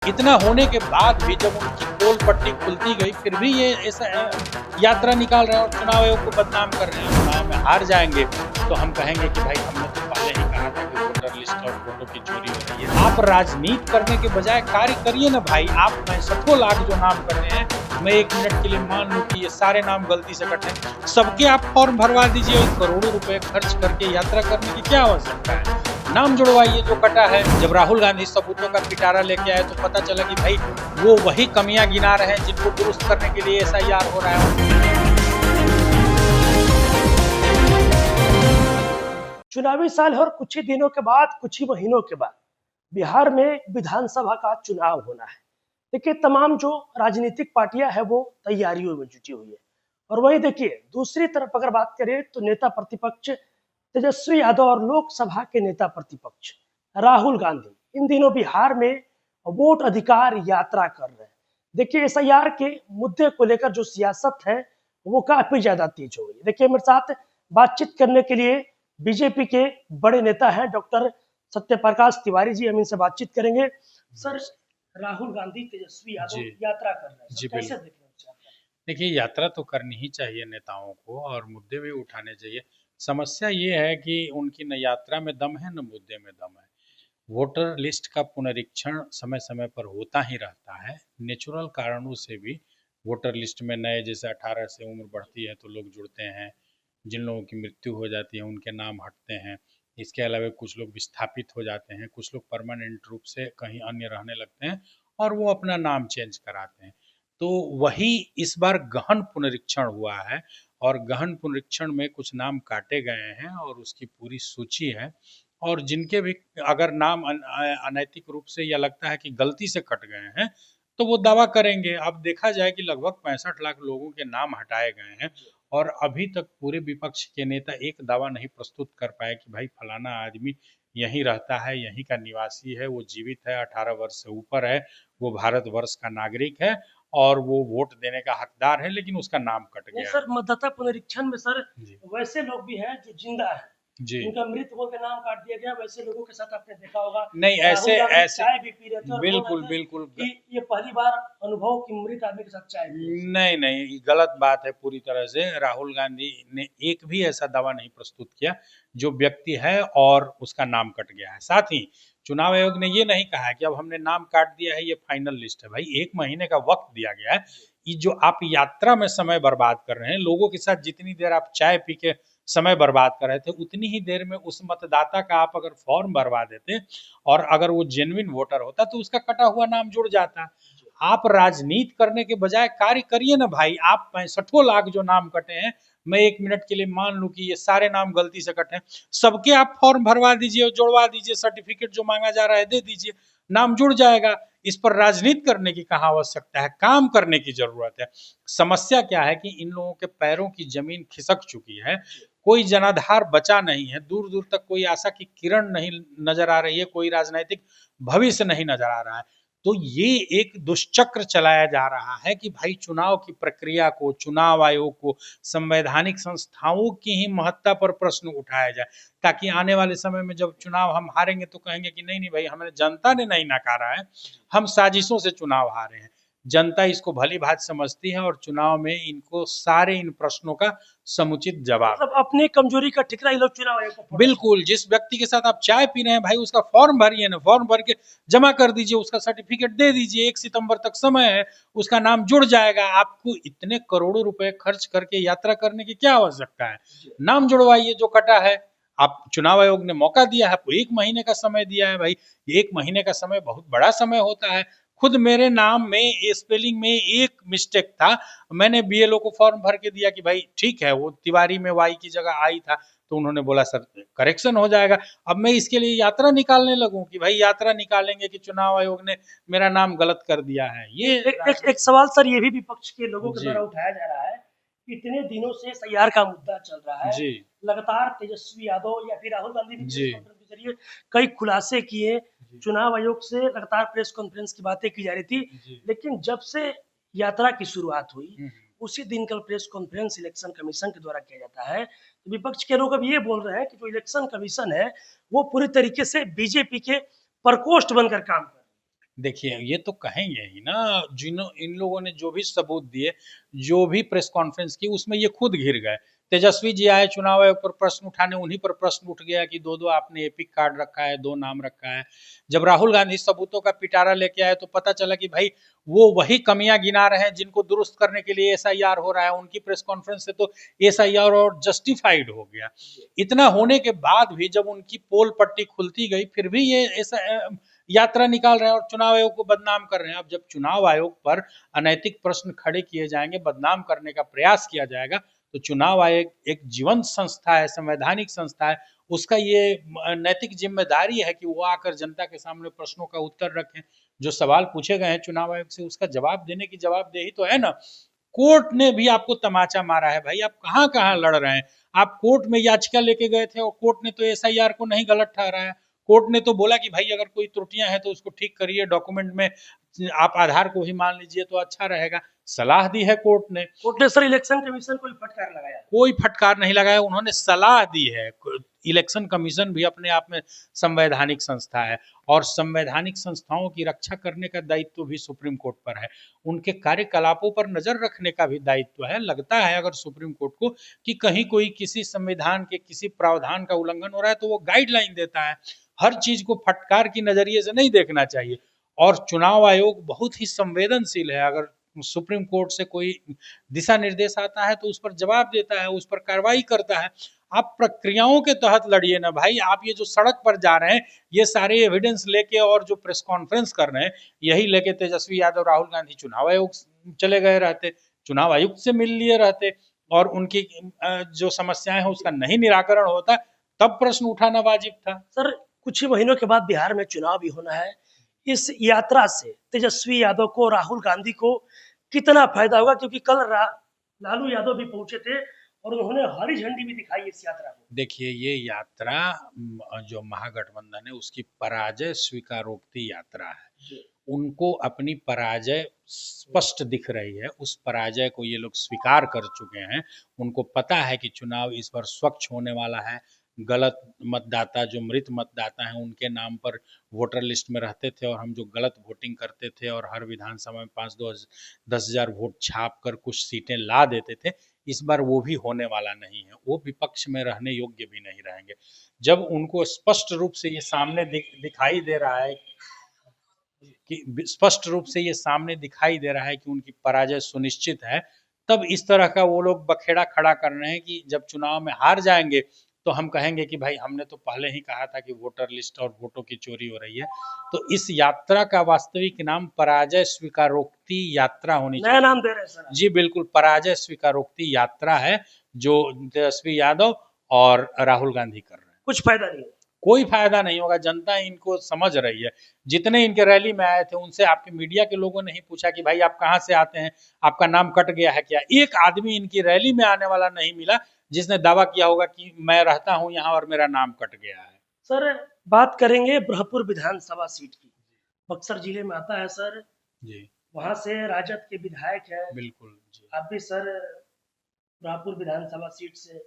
इतना होने के बाद भी जब उनकी पोल पट्टी खुलती गई फिर भी ये ऐसा यात्रा निकाल रहे हैं और चुनाव आयोग को बदनाम कर रहे हैं। चुनाव में हार जाएंगे तो हम कहेंगे कि भाई हमने तो पहले ही कहा था कि वोटर लिस्ट और फोटो की चोरी हो रही है। आप राजनीति करने के बजाय कार्य करिए ना भाई। आप 65 लाख जो नाम कर रहे हैं, मैं 1 मिनट के लिए मान लूं कि ये सारे नाम गलती से कटे, सबके आप फॉर्म भरवा दीजिए। करोड़ों रुपए खर्च करके यात्रा करने की क्या आवश्यकता है? नाम जुड़वाइए जो कटा है। जब राहुल गांधी सबूतों का पिटारा लेके आए तो पता चला कि भाई वो वही कमियां गिना रहे हैं जिनको दुरुस्त करने के लिए एसआईआर हो रहा है। चुनावी साल और कुछ ही दिनों के बाद, कुछ ही महीनों के बाद बिहार में विधानसभा का चुनाव होना है। देखिए, तमाम जो राजनीतिक पार्टियां हैं वो तैयारियों में जुटी हुई है। और वही देखिए, दूसरी तरफ अगर बात करें तो नेता प्रतिपक्ष तेजस्वी यादव और लोकसभा के नेता प्रतिपक्ष राहुल गांधी इन दिनों बिहार में वोट अधिकार यात्रा कर रहे हैं। देखिए, एसआईआर के मुद्दे को लेकर जो सियासत है वो काफी ज्यादा तेज हो गई। देखिए, मेरे साथ बातचीत करने के लिए बीजेपी के बड़े नेता हैं डॉक्टर सत्यप्रकाश तिवारी जी, हम इनसे बातचीत करेंगे। सर, राहुल गांधी तेजस्वी यादव यात्रा कर रहे हैं, जी, कैसे देख रहे हैं? देखिए, यात्रा तो करनी ही चाहिए नेताओं को और मुद्दे भी उठाने चाहिए। समस्या ये है कि उनकी न यात्रा में दम है न मुद्दे में दम है। वोटर लिस्ट का पुनरीक्षण समय समय पर होता ही रहता है। नेचुरल कारणों से भी वोटर लिस्ट में नए, जैसे 18 से उम्र बढ़ती है तो लोग जुड़ते हैं, जिन लोगों की मृत्यु हो जाती है उनके नाम हटते हैं। इसके अलावा कुछ लोग विस्थापित हो जाते हैं, कुछ लोग परमानेंट रूप से कहीं अन्य रहने लगते हैं और वो अपना नाम चेंज कराते हैं। तो वही इस बार गहन पुनरीक्षण हुआ है और गहन पुनरीक्षण में कुछ नाम काटे गए हैं और उसकी पूरी सूची है। और जिनके भी अगर नाम अनैतिक रूप से या लगता है कि गलती से कट गए हैं तो वो दावा करेंगे। अब देखा जाए कि लगभग 65 लाख लोगों के नाम हटाए गए हैं और अभी तक पूरे विपक्ष के नेता एक दावा नहीं प्रस्तुत कर पाए कि भाई फलाना आदमी यहीं रहता है, यहीं का निवासी है, वो जीवित है, 18 वर्ष से ऊपर है, वो भारतवर्ष का नागरिक है और वो वोट देने का हकदार है, लेकिन उसका नाम कट गया। सर, मतदाता पुनरीक्षण में सर जी वैसे लोग भी हैं जो जिंदा है, जी उनका मृत बोल के नाम काट दिया गया। वैसे लोगों के साथ आपने देखा होगा, नहीं, ऐसे राहुल गांधी ऐसे चाय भी पी रहे थे और बोल बिल्कुल रहे थे बिल्कुल कि ये पहली बार अनुभव कि मृत आदमी के साथ चाय पी। नहीं नहीं, ये गलत बात है पूरी तरह से। राहुल गांधी ने एक भी ऐसा दावा नहीं प्रस्तुत किया जो व्यक्ति है और उसका नाम कट गया है। साथ ही चुनाव आयोग ने ये नहीं कहा है कि अब हमने नाम काट दिया है, ये फाइनल लिस्ट है। भाई, 1 महीने का वक्त दिया गया है। ये जो आप यात्रा में समय बर्बाद कर रहे हैं, लोगों के साथ जितनी देर आप चाय पी के समय बर्बाद कर रहे थे उतनी ही देर में उस मतदाता का आप अगर फॉर्म भरवा देते और अगर वो जेन्युइन वोटर होता तो उसका कटा हुआ नाम जुड़ जाता। आप राजनीति करने के बजाय कार्य करिए ना भाई। आप 65 लाख जो नाम कटे हैं, मैं 1 मिनट के लिए मान लूं कि ये सारे नाम गलती से कटे हैं, सबके आप फॉर्म भरवा दीजिए और जुड़वा दीजिए। सर्टिफिकेट जो मांगा जा रहा है दे दीजिए, नाम जुड़ जाएगा। इस पर राजनीति करने की कहाँ आवश्यकता है, काम करने की जरूरत है। समस्या क्या है कि इन लोगों के पैरों की जमीन खिसक चुकी है, कोई जनाधार बचा नहीं है, दूर दूर तक कोई आशा की किरण नहीं नजर आ रही है, कोई राजनीतिक भविष्य नहीं नजर आ रहा है। तो ये एक दुष्चक्र चलाया जा रहा है कि भाई चुनाव की प्रक्रिया को, चुनाव आयोग को, संवैधानिक संस्थाओं की ही महत्ता पर प्रश्न उठाया जाए, ताकि आने वाले समय में जब चुनाव हम हारेंगे तो कहेंगे कि नहीं नहीं भाई, हमें जनता ने नहीं नकारा है, हम साजिशों से चुनाव हारे हैं। जनता इसको भली भांति समझती है और चुनाव में इनको सारे इन प्रश्नों का समुचित जवाब, मतलब अपनी कमजोरी का ठिकरा ये लोग चुनाव आयोग को बिल्कुल। जिस व्यक्ति के साथ आप चाय पी रहे हैं भाई, उसका फॉर्म भरिए ना, फॉर्म भर के जमा कर दीजिए, उसका सर्टिफिकेट दे दीजिए। 1 सितंबर तक समय है, उसका नाम जुड़ जाएगा। आपको इतने करोड़ों रुपए खर्च करके यात्रा करने की क्या आवश्यकता है? नाम जुड़वाइए जो कटा है। आप चुनाव आयोग ने मौका दिया है, आपको 1 महीने का समय दिया है। भाई, 1 महीने का समय बहुत बड़ा समय होता है। खुद मेरे नाम में स्पेलिंग में एक मिस्टेक था, मैंने बीएलओ को फॉर्म भर के दिया कि भाई ठीक है, वो तिवारी में वाई की जगह आई था, तो उन्होंने बोला सर करेक्शन हो जाएगा। अब मैं इसके लिए यात्रा निकालने लगूं कि भाई यात्रा निकालेंगे कि चुनाव आयोग ने मेरा नाम गलत कर दिया है। ये एक सवाल सर ये भी विपक्ष के लोगों के द्वारा उठाया जा रहा है, इतने दिनों से एसआईआर का मुद्दा चल रहा है जी लगातार तेजस्वी यादव या फिर राहुल गांधी भी जी प्रेस कॉन्फ्रेंस के जरिए कई खुलासे किए, चुनाव आयोग से लगातार प्रेस कॉन्फ्रेंस की बातें की जा रही थी। लेकिन जब से यात्रा की शुरुआत हुई उसी दिन कल प्रेस कॉन्फ्रेंस इलेक्शन कमीशन के द्वारा किया जाता है, तो विपक्ष के लोग अब ये बोल रहे हैं कि जो इलेक्शन कमीशन है वो पूरी तरीके से बीजेपी के प्रकोष्ठ बनकर काम कर। देखिए, ये तो कहेंगे ही ना, इन लोगों ने जो भी सबूत दिए, जो भी प्रेस कॉन्फ्रेंस की, उसमें ये खुद घिर गए। तेजस्वी जी आए चुनाव आयोग पर प्रश्न उठाने, उन्हीं पर प्रश्न उठ गया कि 2-2 आपने एपिक कार्ड रखा है, 2 नाम रखा है। जब राहुल गांधी सबूतों का पिटारा लेके आए तो पता चला कि भाई वो वही कमियां गिना रहे हैं जिनको दुरुस्त करने के लिए एसआईआर हो रहा है। उनकी प्रेस कॉन्फ्रेंस से तो एसआईआर और जस्टिफाइड हो गया। इतना होने के बाद भी जब उनकी पोल पट्टी खुलती गई, फिर भी ये ऐसा यात्रा निकाल रहे हैं और चुनाव आयोग को बदनाम कर रहे हैं। अब जब चुनाव आयोग पर अनैतिक प्रश्न खड़े किए जाएंगे, बदनाम करने का प्रयास किया जाएगा, तो चुनाव आयोग एक जीवंत संस्था है, संवैधानिक संस्था है, उसका ये नैतिक जिम्मेदारी है कि वो आकर जनता के सामने प्रश्नों का उत्तर रखें। जो सवाल पूछे गए हैं चुनाव आयोग से, उसका जवाब देने की जवाबदेही तो है ना। कोर्ट ने भी आपको तमाचा मारा है भाई, आप कहाँ कहाँ लड़ रहे हैं। आप कोर्ट में याचिका लेके गए थे और कोर्ट ने तो एसआईआर को नहीं गलत ठहराया। कोर्ट ने तो बोला कि भाई अगर कोई त्रुटियां हैं तो उसको ठीक करिए, डॉक्यूमेंट में आप आधार को ही मान लीजिए तो अच्छा रहेगा। सलाह दी है कोर्ट ने। कोर्ट ने सर इलेक्शन कमीशन को फटकार लगाया। कोई फटकार नहीं लगाया, उन्होंने सलाह दी है। इलेक्शन कमीशन भी अपने आप में संवैधानिक संस्था है और संवैधानिक संस्थाओं की रक्षा करने का दायित्व भी सुप्रीम कोर्ट पर है। उनके कार्यकलापों पर नजर रखने का भी दायित्व है। लगता है अगर सुप्रीम कोर्ट को कि कहीं कोई किसी संविधान के किसी प्रावधान का उल्लंघन हो रहा है तो वो गाइडलाइन देता है। हर चीज को फटकार की नजरिए से नहीं देखना चाहिए। और चुनाव आयोग बहुत ही संवेदनशील है। अगर सुप्रीम कोर्ट से कोई दिशा निर्देश आता है तो उस पर जवाब देता है, उस पर कार्रवाई करता है। आप प्रक्रियाओं के तहत लड़िए ना भाई। आप ये जो सड़क पर जा रहे हैं, ये सारे एविडेंस लेके और जो प्रेस कॉन्फ्रेंस कर रहे हैं, यही लेके तेजस्वी यादव राहुल गांधी चुनाव आयोग चले गए रहते, चुनाव आयुक्त से मिल लिए रहते और उनकी जो समस्याएं हैं उसका नहीं निराकरण होता, तब प्रश्न उठाना वाजिब था। सर कुछ ही महीनों के बाद बिहार में चुनाव भी होना है। इस यात्रा से तेजस्वी यादव को, राहुल गांधी को कितना फायदा होगा? क्योंकि कल लालू यादव भी पहुंचे थे और उन्होंने हरी झंडी भी दिखाई इस यात्रा को। देखिए, ये यात्रा जो महागठबंधन है उसकी पराजय स्वीकारोक्ति यात्रा है। उनको अपनी पराजय स्पष्ट दिख रही है, उस पराजय को ये लोग स्वीकार कर चुके हैं। उनको पता है कि चुनाव इस बार स्वच्छ होने वाला है। गलत मतदाता, जो मृत मतदाता हैं, उनके नाम पर वोटर लिस्ट में रहते थे और हम जो गलत वोटिंग करते थे और हर विधानसभा में 5-10 हज़ार वोट छाप कर कुछ सीटें ला देते थे, इस बार वो भी होने वाला नहीं है। वो विपक्ष में रहने योग्य भी नहीं रहेंगे। जब उनको स्पष्ट रूप से ये सामने दिखाई दे रहा है कि स्पष्ट रूप से ये सामने दिखाई दे रहा है कि उनकी पराजय सुनिश्चित है, तब इस तरह का वो लोग बखेड़ा खड़ा कर रहे हैं कि जब चुनाव में हार जाएंगे तो हम कहेंगे कि भाई हमने तो पहले ही कहा था कि वोटर लिस्ट और वोटों की चोरी हो रही है। तो इस यात्रा का वास्तविक नाम पराजय स्वीकारोक्ति यात्रा होनी नया चाहिए। नाम दे रहे हैं सर। जी बिल्कुल, पराजय स्वीकारोक्ति यात्रा है जो तेजस्वी यादव और राहुल गांधी कर रहे हैं। कुछ फायदा नहीं है। कोई फायदा नहीं होगा, जनता इनको समझ रही है। जितने इनके रैली में आए थे उनसे आपके मीडिया के लोगों ने ही पूछा कि भाई आप कहाँ से आते हैं, आपका नाम कट गया है क्या? एक आदमी इनकी रैली में आने वाला नहीं मिला जिसने दावा किया होगा कि मैं रहता हूं यहाँ और मेरा नाम कट गया है। सर बात करेंगे ब्रह्मपुर विधानसभा सीट की। बक्सर जिले में आता है सर जी वहां से राजद के विधायक है। बिल्कुल जी। आप भी सर ब्रह्मपुर विधानसभा सीट से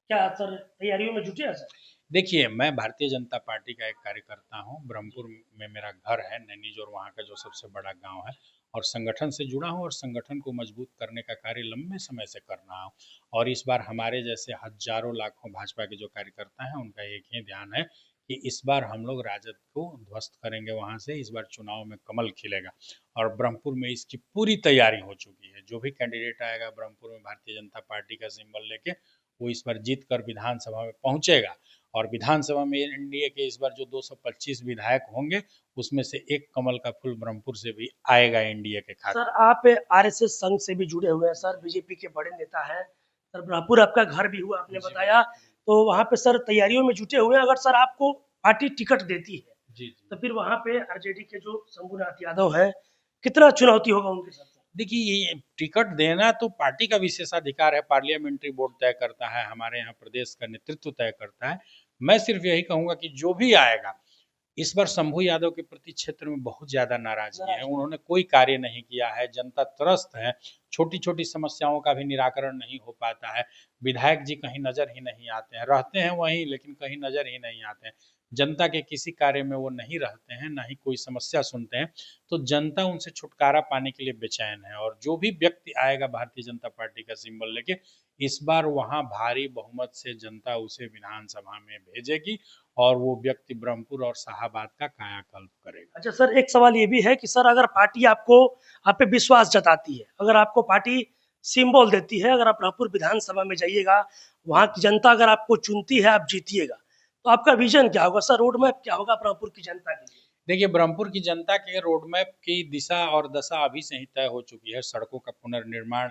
क्या सर तैयारियों में जुटे हैं सर? देखिए, मैं भारतीय जनता पार्टी का एक कार्यकर्ता हूँ। ब्रह्मपुर में मेरा घर है, नैनीज, और वहाँ का जो सबसे बड़ा गांव है, और संगठन से जुड़ा हूँ और संगठन को मजबूत करने का कार्य लंबे समय से कर रहा हूँ। और इस बार हमारे जैसे हजारों लाखों भाजपा के जो कार्यकर्ता हैं उनका एक ही ध्यान है कि इस बार हम लोग राजद को ध्वस्त करेंगे। वहाँ से इस बार चुनाव में कमल खिलेगा और ब्रह्मपुर में इसकी पूरी तैयारी हो चुकी है। जो भी कैंडिडेट आएगा ब्रह्मपुर में भारतीय जनता पार्टी का सिंबल लेके, वो इस बार जीत कर विधानसभा में पहुंचेगा। और विधानसभा में एनडीए के इस बार जो 225 विधायक होंगे उसमें से एक कमल का फूल ब्रह्मपुर से भी आएगा एनडीए के खाते। सर आप आरएसएस संघ से भी जुड़े हुए हैं सर, बीजेपी के बड़े नेता हैं सर। ब्रह्मपुर आपका घर भी हुआ आपने बताया, तो वहाँ पे सर तैयारियों में जुटे हुए हैं। अगर सर आपको पार्टी टिकट देती है जी तो फिर वहाँ पे आरजेडी के जो शंभुनाथ यादव है, कितना चुनौती होगा उनके साथ? देखिए, ये टिकट देना तो पार्टी का विशेषाधिकार है, पार्लियामेंट्री बोर्ड तय करता है, हमारे यहाँ प्रदेश का नेतृत्व तय करता है। मैं सिर्फ यही कहूंगा कि जो भी आएगा, इस बार शंभू यादव के प्रति क्षेत्र में बहुत ज्यादा नाराजगी है। उन्होंने कोई कार्य नहीं किया है, जनता त्रस्त है, छोटी छोटी समस्याओं का भी निराकरण नहीं हो पाता है। विधायक जी कहीं नजर ही नहीं आते हैं, रहते हैं वहीं लेकिन कहीं नजर ही नहीं आते हैं। जनता के किसी कार्य में वो नहीं रहते हैं, ना ही कोई समस्या सुनते हैं, तो जनता उनसे छुटकारा पाने के लिए बेचैन है। और जो भी व्यक्ति आएगा भारतीय जनता पार्टी का सिंबल लेके, इस बार वहां भारी बहुमत से जनता उसे विधानसभा में भेजेगी और वो व्यक्ति ब्रह्मपुर और शाहाबाद का कायाकल्प करेगा। अच्छा सर, एक सवाल ये भी है कि सर अगर पार्टी आपको आप पे विश्वास जताती है, अगर आपको पार्टी सिंबल देती है, अगर आप ब्रह्मपुर विधानसभा में जाइएगा, वहाँ की जनता अगर आपको चुनती है, आप जीतिएगा, तो आपका विजन क्या होगा सर, रोड मैप क्या होगा ब्रह्मपुर की जनता के लिए? देखिए, ब्रह्मपुर की जनता के रोड मैप की दिशा और दशा अभी से ही तय हो चुकी है। सड़कों का पुनर्निर्माण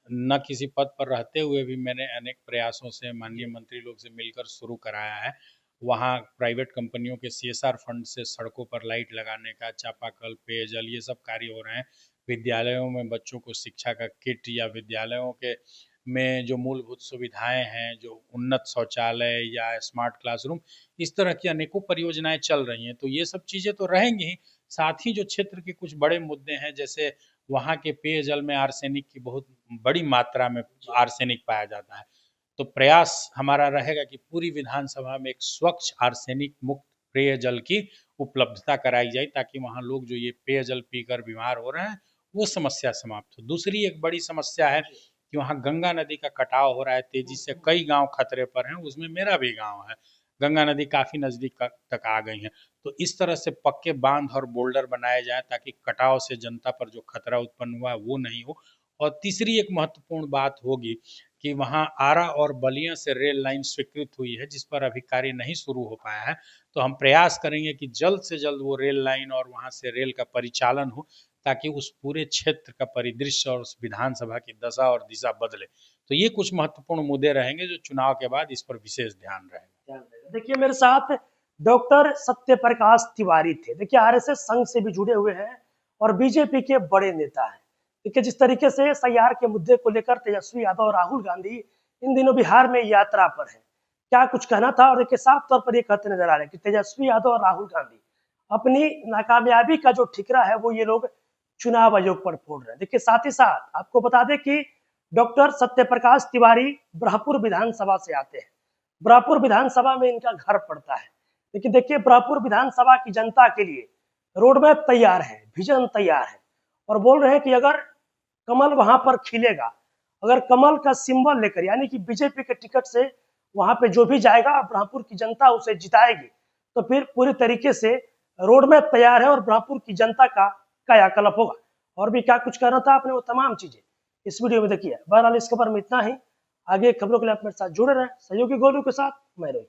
न किसी पद पर रहते हुए भी मैंने अनेक प्रयासों से माननीय मंत्री लोग से मिलकर शुरू कराया है। वहाँ प्राइवेट कंपनियों के सीएसआर फंड से सड़कों पर लाइट लगाने का, चापाकल, पेयजल, ये सब कार्य हो रहे हैं। विद्यालयों में बच्चों को शिक्षा का किट या विद्यालयों के में जो मूलभूत सुविधाएं हैं, जो उन्नत शौचालय या स्मार्ट क्लासरूम, इस तरह की अनेकों परियोजनाएं चल रही हैं। तो ये सब चीज़ें तो रहेंगी ही, साथ ही जो क्षेत्र के कुछ बड़े मुद्दे हैं, जैसे वहाँ के पेयजल में आर्सेनिक की बहुत बड़ी मात्रा में आर्सेनिक पाया जाता है। तो प्रयास हमारा रहेगा कि पूरी विधानसभा में एक स्वच्छ आर्सेनिक मुक्त पेयजल की उपलब्धता कराई जाए, ताकि वहाँ लोग जो ये पेयजल पीकर बीमार हो रहे हैं, वो समस्या समाप्त हो। दूसरी एक बड़ी समस्या है कि वहाँ गंगा नदी का कटाव हो रहा है तेजी से, कई गांव खतरे पर हैं, उसमें मेरा भी गांव है। गंगा नदी काफी नजदीक तक आ गई है। तो इस तरह से पक्के बांध और बोल्डर बनाए जाए ताकि कटाव से जनता पर जो खतरा उत्पन्न हुआ है वो नहीं हो। और तीसरी एक महत्वपूर्ण बात होगी कि वहाँ आरा और बलिया से रेल लाइन स्वीकृत हुई है, जिस पर अभी कार्य नहीं शुरू हो पाया है। तो हम प्रयास करेंगे कि जल्द से जल्द वो रेल लाइन और वहाँ से रेल का परिचालन हो, ताकि उस पूरे क्षेत्र का परिदृश्य और उस विधानसभा की दशा और दिशा बदले। तो ये कुछ महत्वपूर्ण मुद्दे रहेंगे जो चुनाव के बाद इस पर विशेष ध्यान रहेगा। देखिए, मेरे साथ डॉक्टर सत्य प्रकाश तिवारी थे। देखिए, आरएसएस संघ से भी जुड़े हुए हैं और बीजेपी के बड़े नेता हैं। देखिए, जिस तरीके से एसआईआर के मुद्दे को लेकर तेजस्वी यादव और राहुल गांधी इन दिनों बिहार में यात्रा पर है, क्या कुछ कहना था? और देखिए, साफ तौर पर ये कहते नजर आ रहे हैं कि तेजस्वी यादव और राहुल गांधी अपनी नाकामयाबी का जो ठिकरा है वो ये लोग चुनाव आयोग पर फोड़ रहे हैं। देखिए, साथ ही साथ आपको बता दें कि डॉक्टर सत्य प्रकाश तिवारी ब्रह्मपुर विधानसभा से आते हैं। ब्रह्मपुर विधानसभा में इनका घर पड़ता है। लेकिन देखिए, ब्रह्मपुर विधानसभा की जनता के लिए रोड मैप तैयार है, विजन तैयार है, और बोल रहे हैं कि अगर कमल वहां पर खिलेगा, अगर कमल का सिंबल लेकर, यानी कि बीजेपी के टिकट से वहां पे जो भी जाएगा, ब्रह्मपुर की जनता उसे जिताएगी, तो फिर पूरी तरीके से रोड मैप तैयार है और ब्रह्मपुर की जनता का कायाकल्प होगा। और भी क्या कुछ कहना था आपने, वो तमाम चीजें इस वीडियो में देखिए। बहरहाल इस खबर में इतना ही। आगे खबरों के लिए आप मेरे साथ जुड़े रहें। सहयोगी गोलू के साथ मैं रोहित।